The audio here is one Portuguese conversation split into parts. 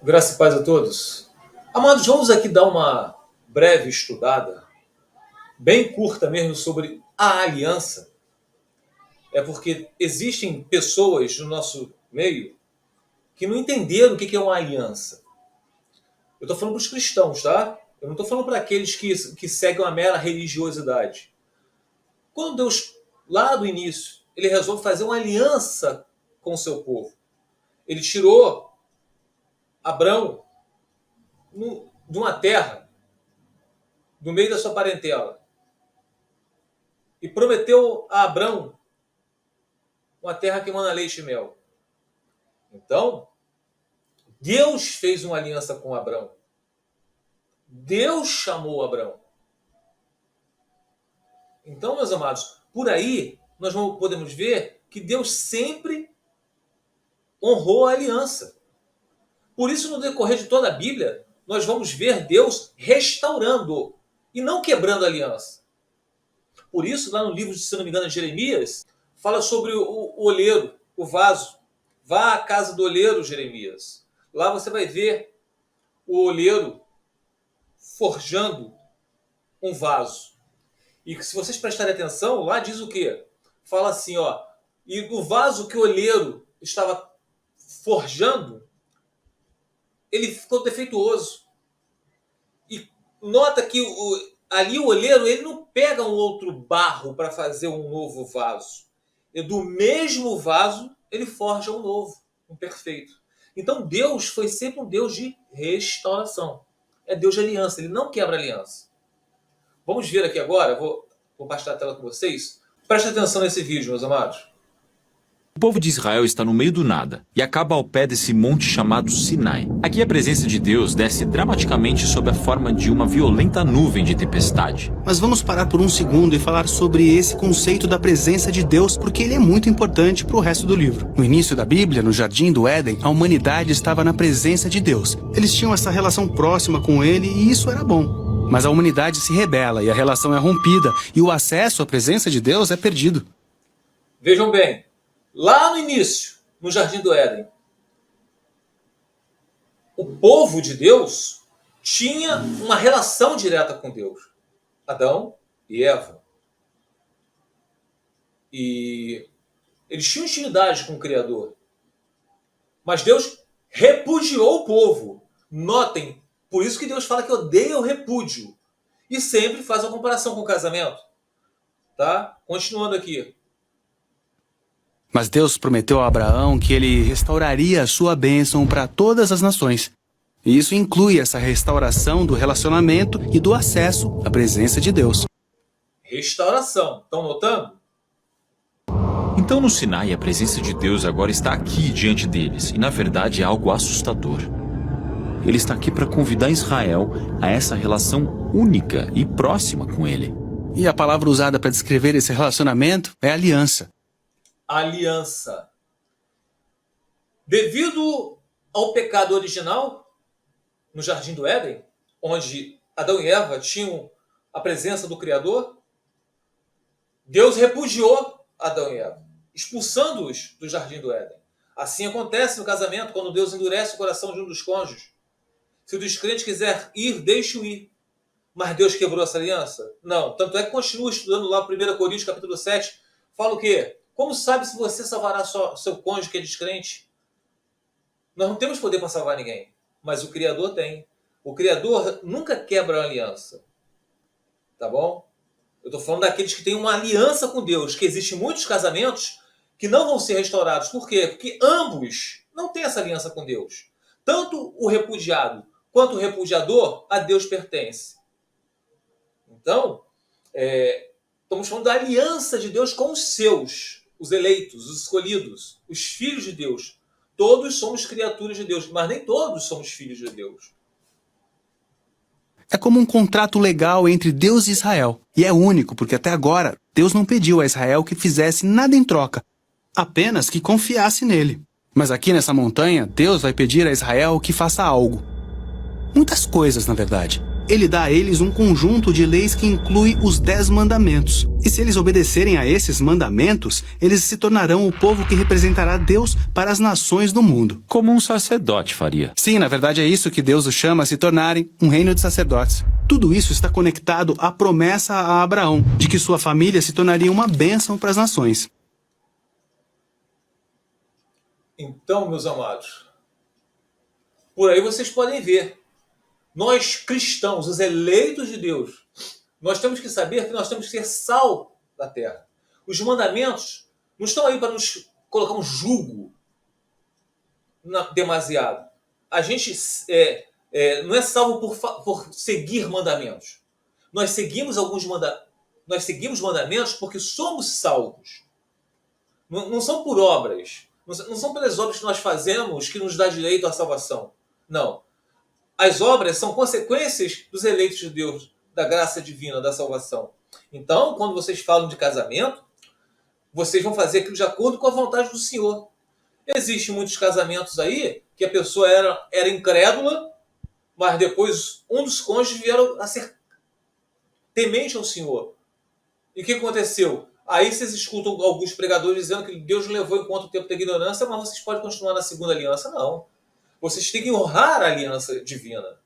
Graça e paz a todos. Amados, vamos aqui dar uma breve estudada, bem curta mesmo, sobre a aliança. É porque existem pessoas no nosso meio que não entenderam o que é uma aliança. Eu estou falando para os cristãos, tá? Eu não estou falando para aqueles que seguem uma mera religiosidade. Quando Deus, lá do início, ele resolve fazer uma aliança com o seu povo. Ele tirou Abrão de uma terra, do meio da sua parentela, e prometeu a Abrão uma terra que emana leite e mel. Então, Deus fez uma aliança com Abrão. Deus chamou Abrão. Então, meus amados, por aí nós podemos ver que Deus sempre honrou a aliança. Por isso, no decorrer de toda a Bíblia, nós vamos ver Deus restaurando e não quebrando a aliança. Por isso, lá no livro, se não me engano, de Jeremias, fala sobre o oleiro, o vaso. Vá à casa do oleiro, Jeremias. Lá você vai ver o oleiro forjando um vaso. E se vocês prestarem atenção, lá diz o quê? Fala assim, ó. E o vaso que o oleiro estava forjando, ele ficou defeituoso. E nota que ali o oleiro, ele não pega um outro barro para fazer um novo vaso. E do mesmo vaso, ele forja um novo, um perfeito. Então Deus foi sempre um Deus de restauração. É Deus de aliança, ele não quebra aliança. Vamos ver aqui agora, vou compartilhar a tela com vocês. Preste atenção nesse vídeo, meus amados. O povo de Israel está no meio do nada e acaba ao pé desse monte chamado Sinai. Aqui a presença de Deus desce dramaticamente sob a forma de uma violenta nuvem de tempestade. Mas vamos parar por um segundo e falar sobre esse conceito da presença de Deus, porque ele é muito importante para o resto do livro. No início da Bíblia, no Jardim do Éden, a humanidade estava na presença de Deus. Eles tinham essa relação próxima com ele e isso era bom. Mas a humanidade se rebela e a relação é rompida e o acesso à presença de Deus é perdido. Vejam bem. Lá no início, no Jardim do Éden, o povo de Deus tinha uma relação direta com Deus. Adão e Eva. E eles tinham intimidade com o Criador. Mas Deus repudiou o povo. Notem, por isso que Deus fala que odeia o repúdio. E sempre faz uma comparação com o casamento. Tá? Continuando aqui. Mas Deus prometeu a Abraão que ele restauraria a sua bênção para todas as nações. E isso inclui essa restauração do relacionamento e do acesso à presença de Deus. Restauração. Estão notando? Então no Sinai a presença de Deus agora está aqui diante deles e na verdade é algo assustador. Ele está aqui para convidar Israel a essa relação única e próxima com ele. E a palavra usada para descrever esse relacionamento é aliança. Aliança. Devido ao pecado original no Jardim do Éden, onde Adão e Eva tinham a presença do Criador, Deus repudiou Adão e Eva, expulsando-os do Jardim do Éden. Assim acontece no casamento, quando Deus endurece o coração de um dos cônjuges. Se o descrente quiser ir, deixe-o ir. Mas Deus quebrou essa aliança? Não. Tanto é que continua estudando lá 1 Coríntios capítulo 7, fala o quê? Como sabe se você salvará seu cônjuge que é descrente? Nós não temos poder para salvar ninguém, mas o Criador tem. O Criador nunca quebra a aliança. Tá bom? Eu estou falando daqueles que têm uma aliança com Deus, que existem muitos casamentos que não vão ser restaurados. Por quê? Porque ambos não têm essa aliança com Deus. Tanto o repudiado quanto o repudiador a Deus pertence. Então, estamos falando da aliança de Deus com os seus. Os eleitos, os escolhidos, os filhos de Deus. Todos somos criaturas de Deus, mas nem todos somos filhos de Deus. É como um contrato legal entre Deus e Israel. E é único, porque até agora Deus não pediu a Israel que fizesse nada em troca, apenas que confiasse nele. Mas aqui nessa montanha, Deus vai pedir a Israel que faça algo. Muitas coisas, na verdade. Ele dá a eles um conjunto de leis que inclui os 10 mandamentos. E se eles obedecerem a esses mandamentos, eles se tornarão o povo que representará Deus para as nações do mundo. Como um sacerdote faria. Sim, na verdade é isso que Deus os chama a se tornarem, um reino de sacerdotes. Tudo isso está conectado à promessa a Abraão, de que sua família se tornaria uma bênção para as nações. Então, meus amados, por aí vocês podem ver. Nós cristãos, os eleitos de Deus, nós temos que saber que nós temos que ser sal da terra. Os mandamentos não estão aí para nos colocar um jugo demasiado. A gente não é salvo por seguir mandamentos. Nós seguimos nós seguimos mandamentos porque somos salvos. Não são por obras. Não são pelas obras que nós fazemos que nos dá direito à salvação. Não. As obras são consequências dos eleitos de Deus, da graça divina, da salvação. Então, quando vocês falam de casamento, vocês vão fazer aquilo de acordo com a vontade do Senhor. Existem muitos casamentos aí que a pessoa era incrédula, mas depois um dos cônjuges vieram a ser temente ao Senhor. E o que aconteceu? Aí vocês escutam alguns pregadores dizendo que Deus levou em conta o tempo da ignorância, mas vocês podem continuar na segunda aliança. Não. Vocês têm que honrar a aliança divina.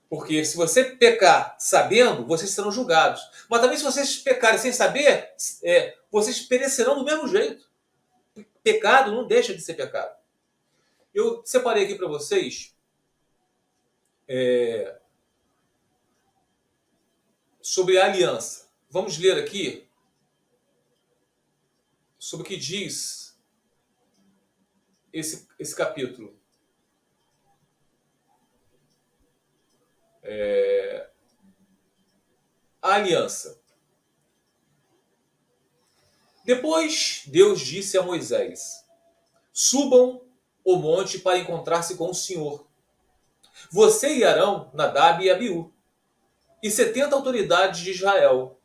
Porque se você pecar sabendo, vocês serão julgados. Mas também se vocês pecarem sem saber, vocês perecerão do mesmo jeito. Pecado não deixa de ser pecado. Eu separei aqui para vocês sobre a aliança. Vamos ler aqui sobre o que diz esse capítulo. A aliança. Depois Deus disse a Moisés: subam o monte para encontrar-se com o Senhor. Você e Arão, Nadab e Abiú, e 70 autoridades de Israel.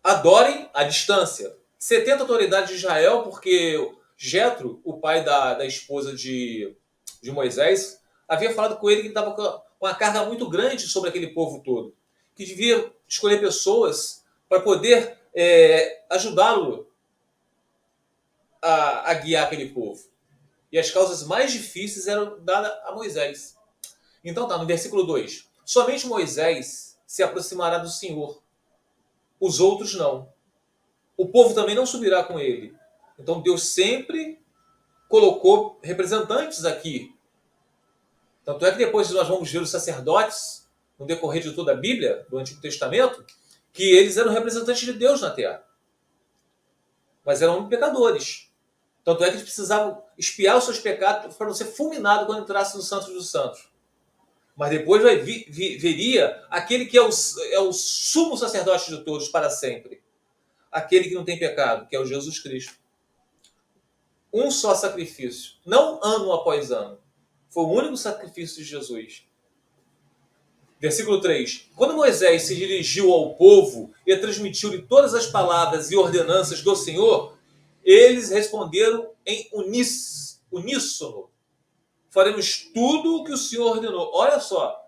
Adorem à distância. 70 autoridades de Israel, porque Jetro, o pai da esposa de Moisés, havia falado com ele que estava com uma carga muito grande sobre aquele povo todo, que devia escolher pessoas para poder ajudá-lo a guiar aquele povo. E as causas mais difíceis eram dadas a Moisés. Então no versículo 2. Somente Moisés se aproximará do Senhor. Os outros não. O povo também não subirá com ele. Então Deus sempre colocou representantes aqui. Tanto é que depois nós vamos ver os sacerdotes, no decorrer de toda a Bíblia, do Antigo Testamento, que eles eram representantes de Deus na terra. Mas eram pecadores. Tanto é que eles precisavam expiar os seus pecados para não ser fulminado quando entrasse no Santo dos Santos. Mas depois veria aquele que é o sumo sacerdote de todos para sempre. Aquele que não tem pecado, que é o Jesus Cristo. Um só sacrifício. Não ano após ano. Foi o único sacrifício de Jesus. Versículo 3. Quando Moisés se dirigiu ao povo e transmitiu-lhe todas as palavras e ordenanças do Senhor, eles responderam em uníssono: faremos tudo o que o Senhor ordenou. Olha só,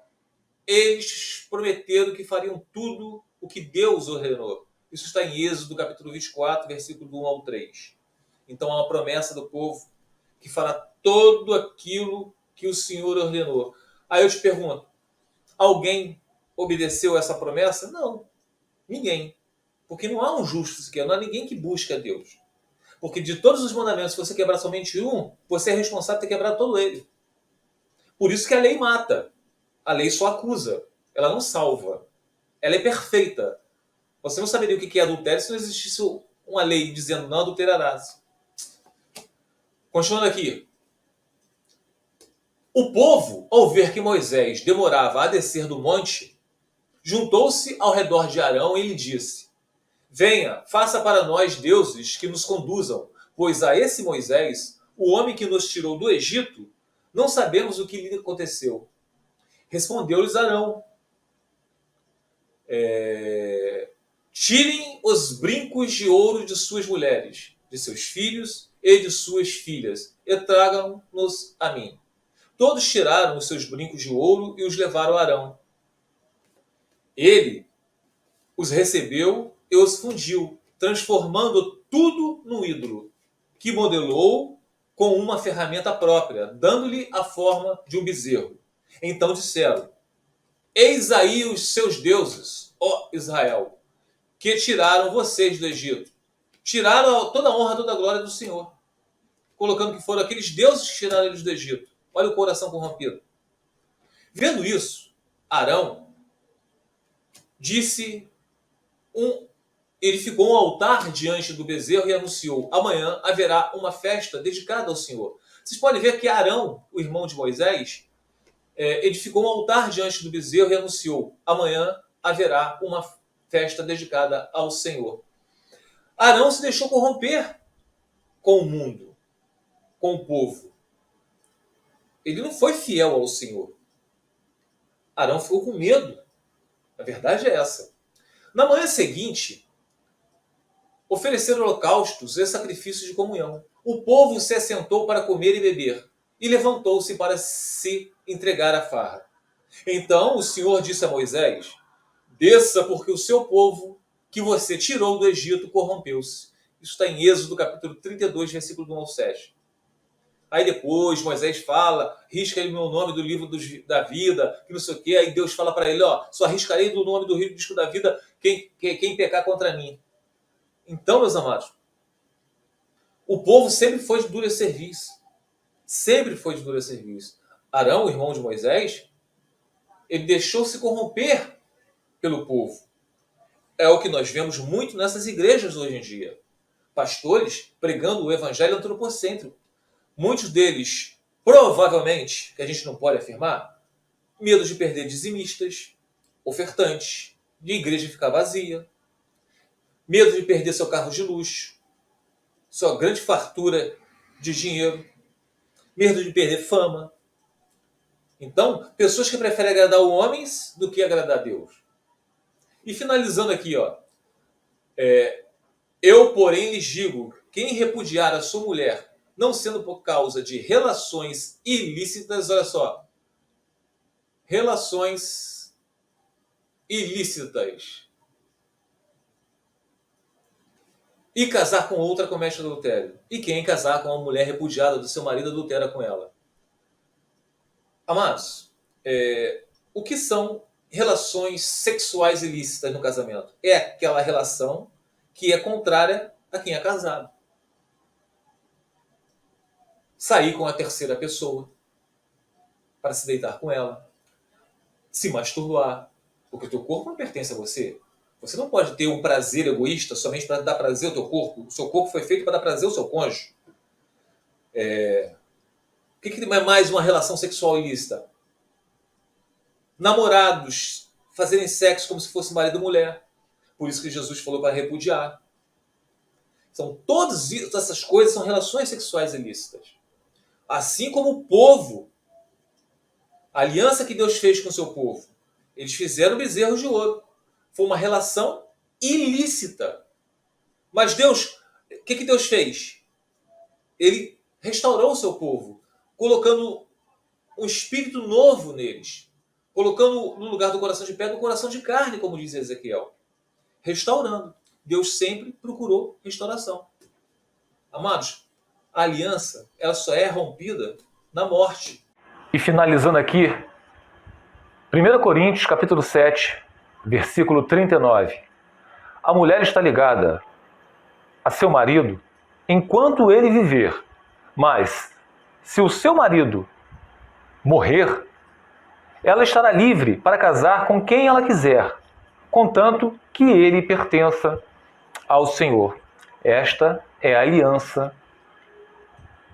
eles prometeram que fariam tudo o que Deus ordenou. Isso está em Êxodo, capítulo 24, versículo do 1 ao 3. Então há uma promessa do povo que fará tudo aquilo que o Senhor ordenou. Aí eu te pergunto, alguém obedeceu essa promessa? Não, ninguém. Porque não há um justo sequer, não há ninguém que busca Deus. Porque de todos os mandamentos, se você quebrar somente um, você é responsável por ter quebrado todo ele. Por isso que a lei mata. A lei só acusa. Ela não salva. Ela é perfeita. Você não saberia o que é adultério se não existisse uma lei dizendo não adulterarás. Continuando aqui. O povo, ao ver que Moisés demorava a descer do monte, juntou-se ao redor de Arão e lhe disse: venha, faça para nós deuses que nos conduzam, pois a esse Moisés, o homem que nos tirou do Egito, não sabemos o que lhe aconteceu. Respondeu-lhes Arão: tirem os brincos de ouro de suas mulheres, de seus filhos e de suas filhas, e tragam-nos a mim. Todos tiraram os seus brincos de ouro e os levaram a Arão. Ele os recebeu e os fundiu, transformando tudo num ídolo, que modelou com uma ferramenta própria, dando-lhe a forma de um bezerro. Então disseram: eis aí os seus deuses, ó Israel, que tiraram vocês do Egito. Tiraram toda a honra, toda a glória do Senhor, colocando que foram aqueles deuses que tiraram eles do Egito. Olha o coração corrompido. Vendo isso, Arão edificou um altar diante do bezerro e anunciou: amanhã haverá uma festa dedicada ao Senhor. Vocês podem ver que Arão, o irmão de Moisés, edificou um altar diante do bezerro e anunciou: amanhã haverá uma festa dedicada ao Senhor. Arão se deixou corromper com o mundo, com o povo. Ele não foi fiel ao Senhor. Arão ficou com medo. A verdade é essa. Na manhã seguinte, ofereceram holocaustos e sacrifícios de comunhão. O povo se assentou para comer e beber, e levantou-se para se entregar à farra. Então o Senhor disse a Moisés: desça, porque o seu povo, que você tirou do Egito, corrompeu-se. Isso está em Êxodo, capítulo 32, versículo 1 ao 7. Aí depois Moisés fala: risca aí o meu nome do livro da vida, que não sei o quê. Aí Deus fala para ele: só riscarei do nome do livro da vida quem pecar contra mim. Então, meus amados, o povo sempre foi de dura serviço. Sempre foi de dura serviço. Arão, o irmão de Moisés, ele deixou-se corromper pelo povo. É o que nós vemos muito nessas igrejas hoje em dia. Pastores pregando o evangelho antropocêntrico. Muitos deles, provavelmente, que a gente não pode afirmar, medo de perder dizimistas, ofertantes, de igreja ficar vazia, medo de perder seu carro de luxo, sua grande fartura de dinheiro, medo de perder fama. Então, pessoas que preferem agradar os homens do que agradar a Deus. E finalizando aqui, eu, porém, lhes digo: quem repudiar a sua mulher, não sendo por causa de relações ilícitas, olha só, relações ilícitas, e casar com outra, comete adultério. E quem casar com uma mulher repudiada do seu marido, adultera com ela. Amados, o que são relações sexuais ilícitas no casamento? É aquela relação que é contrária a quem é casado. Sair com a terceira pessoa para se deitar com ela, se masturbar, porque o teu corpo não pertence a você. Você não pode ter um prazer egoísta somente para dar prazer ao teu corpo. O seu corpo foi feito para dar prazer ao seu cônjuge. O que é mais uma relação sexual ilícita? Namorados fazerem sexo como se fosse marido e mulher. Por isso que Jesus falou para repudiar. Todas essas coisas são relações sexuais ilícitas. Assim como o povo, a aliança que Deus fez com o seu povo, eles fizeram bezerros de ouro. Foi uma relação ilícita. Mas Deus, o que Deus fez? Ele restaurou o seu povo, colocando um espírito novo neles, colocando no lugar do coração de pedra o coração de carne, como diz Ezequiel. Restaurando. Deus sempre procurou restauração. Amados, a aliança, ela só é rompida na morte. E finalizando aqui, 1 Coríntios, capítulo 7, versículo 39. A mulher está ligada a seu marido enquanto ele viver, mas se o seu marido morrer, ela estará livre para casar com quem ela quiser, contanto que ele pertença ao Senhor. Esta é a aliança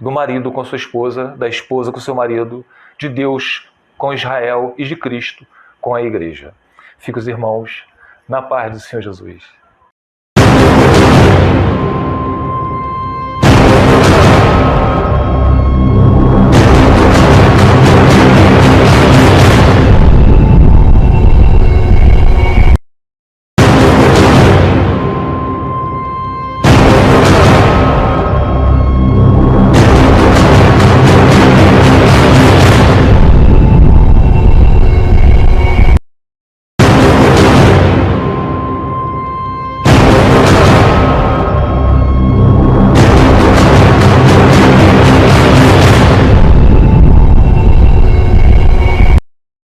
do marido com sua esposa, da esposa com seu marido, de Deus com Israel e de Cristo com a igreja. Fiquem os irmãos na paz do Senhor Jesus.